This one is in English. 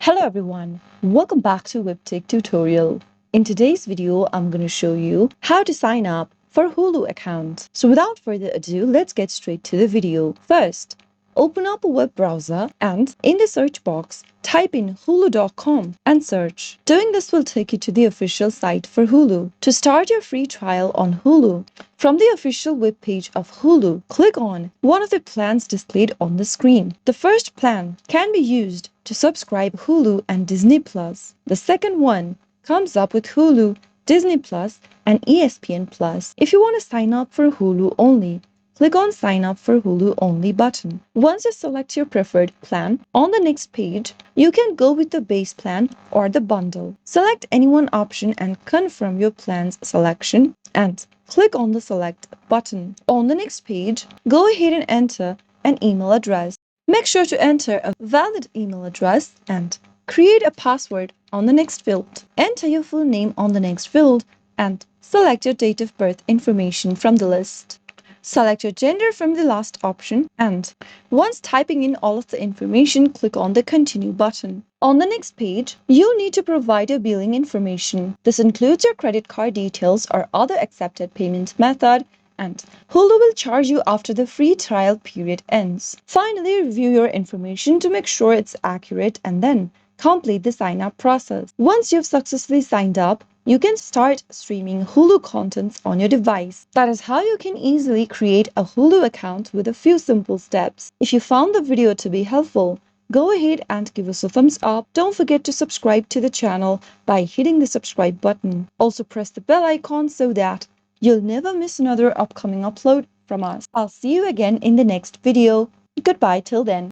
Hello everyone, welcome back to Webtech Tutorial. In today's video, I'm going to show you how to sign up for Hulu account. So without further ado, let's get straight to the video. First, open up a web browser and in the search box, type in hulu.com and search. Doing this will take you to the official site for Hulu. To start your free trial on Hulu, from the official webpage of Hulu, click on one of the plans displayed on the screen. The first plan can be used to subscribe Hulu and Disney Plus. The second one comes up with Hulu, Disney Plus, and ESPN Plus. If you want to sign up for Hulu only, click on Sign Up for Hulu Only button. Once you select your preferred plan, on the next page, you can go with the base plan or the bundle. Select any one option and confirm your plan's selection and click on the Select button. On the next page, go ahead and enter an email address. Make sure to enter a valid email address and create a password on the next field. Enter your full name on the next field and select your date of birth information from the list. Select your gender from the last option and once typing in all of the information, click on the Continue button. On the next page, you'll need to provide your billing information. This includes your credit card details or other accepted payment method, and Hulu will charge you after the free trial period ends. Finally, review your information to make sure it's accurate and then complete the sign-up process. Once you've successfully signed up, you can start streaming Hulu contents on your device. That is how you can easily create a Hulu account with a few simple steps. If you found the video to be helpful, go ahead and give us a thumbs up. Don't forget to subscribe to the channel by hitting the subscribe button. Also press the bell icon so that you'll never miss another upcoming upload from us. I'll see you again in the next video. Goodbye till then.